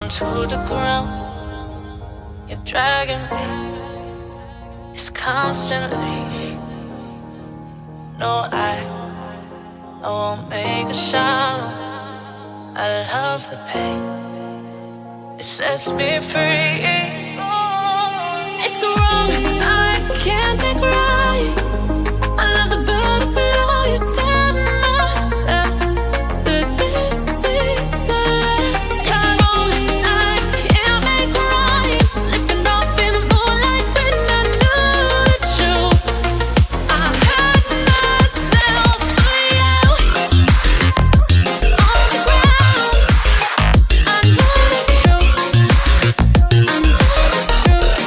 to the ground. You're dragging me. It's constantly. No, I won't make a sound. I love the pain. It sets me free. It's wrong, I can't make right. I love the bird below you, tell myself that this is the last. It's wrong, I can't make right. Slipping off in the moonlight when I knew the truth. I hurt myself for you. On the ground, I know the truth. I know the truth.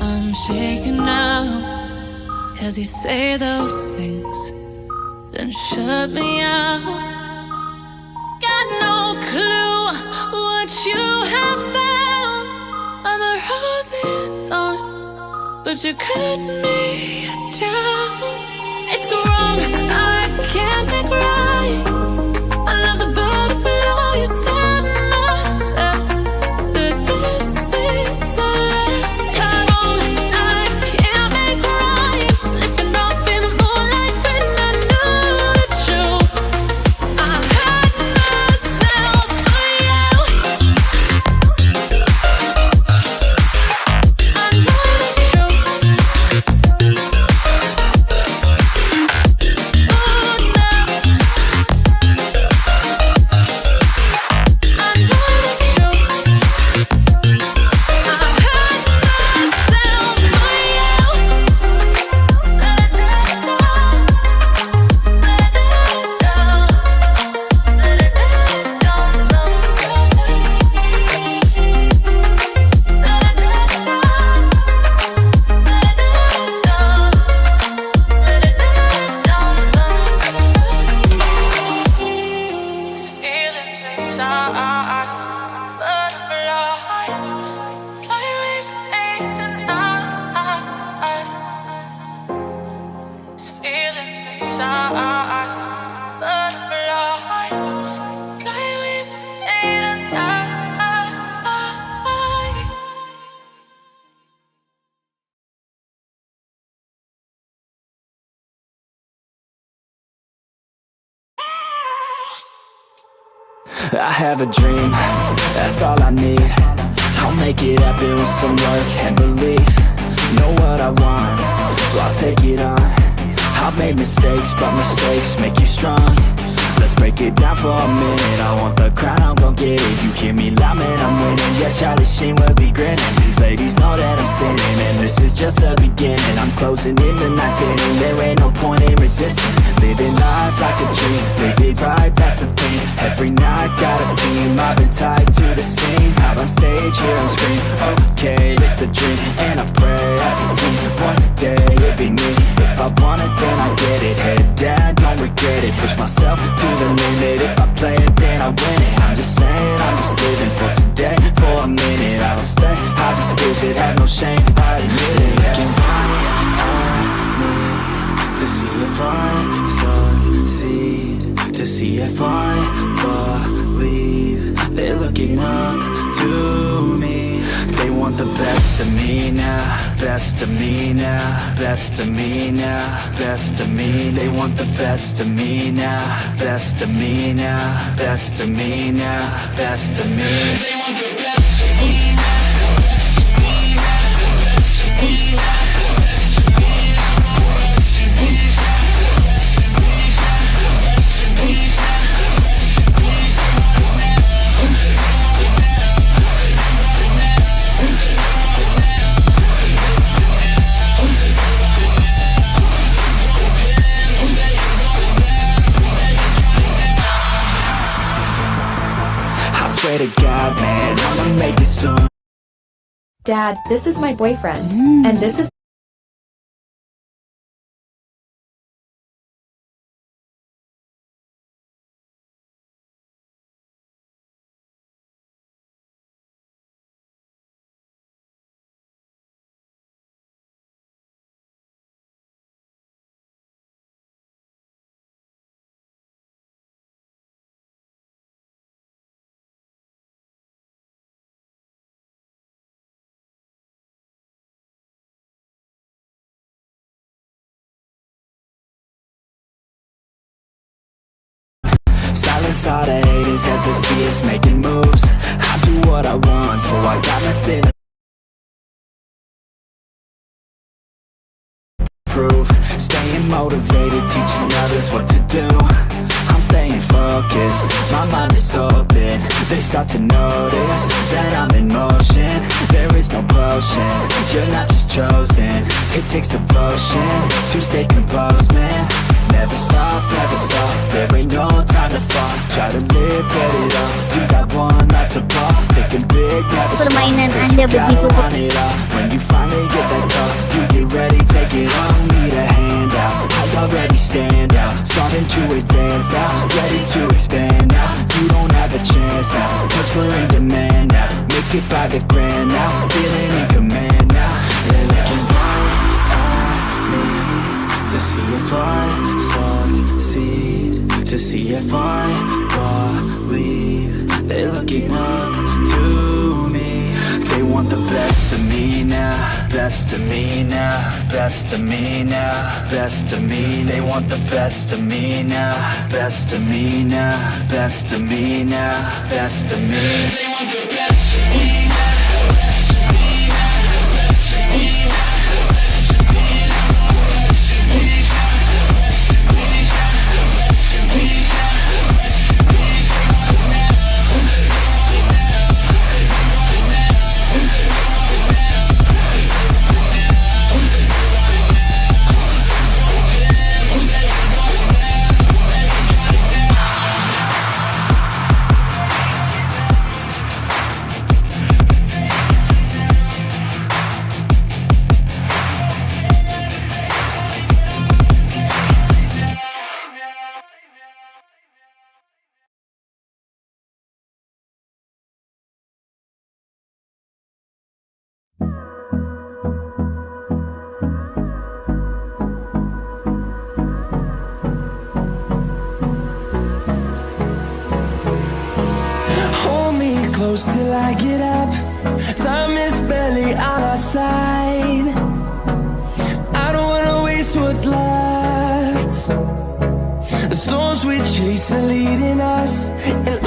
I'm shaking now, 'cause you say those things, then shut me out. Got no clue what you have found. I'm a rose in thorns, but you cut me down. It's wrong, I can't make right. I love the bird below you, tell myself that this is the last. It's wrong, I can't make right. Slipping off in the moonlight when I knew the truth. I hurt myself for you. I know the truth. I have a dream, that's all I need. I'll make it happen with some work and belief. Know what I want, so I'll take it on. I've made mistakes, but mistakes make you strong. Let's break it down for a minute. I want the crown, I'm gon' get it. You hear me loud, man, I'm winning. Yeah, Charlie Sheen will be grinning. These ladies know that I'm sinning, and this is just the beginning. I'm closing in the ninth inning, there ain't no point in resisting. Living life like a dream, live it right, that's the thing. Every night, got a team, I've been tied to the scene. Out on stage, hear them scream, okay, it's a dream. And I pray as a team, one day it'll be me. If I want it, then I get it. Head down, don't regret it. Push myself to the limit. If I play it, then I win it. I'm just saying, I'm just living for today. For a minute, I don't stay, I just visit. Have no shame, I admit it. Looking right at me to see if I succeed, to see if I believe. They're looking up to me. They want the best of me now, best of me now, best of me now, best of me. They want the best of me now, best of me now, best of me now, best of me. They want the best of me now. pray to God, man, I'ma make it soon. Dad, this is my boyfriend, and this is Silence all the haters as they see us making moves. I do what I want, so I got nothing to prove. Staying motivated, teaching others what to do. I'm staying focused, my mind is open. They start to notice that I'm in motion. There is no potion, you're not just chosen. It takes devotion to stay composed, man. Never stop, there ain't no time to fall. Try to live, get it up, you got one life to ball. Thinking big, never stop, Permainan 'cause Anda you gotta begitu want it all. When you finally get that call, you get ready, take it all. Need a hand out, I already stand out. Starting to advance now, ready to expand now. You don't have a chance now, cause we're in demand now. Make it by the grand now, feeling in command now. They're looking right at me to see if I succeed, to see if I believe. They're looking up to me. They want the best of me now, best of me now, best of me now, best of me. They want the best of me now, best of me now, best of me now, best of me. They want the best of me now. Close till I get up. Time is barely on our side. I don't wanna waste what's left. The storms we chase are leading us, and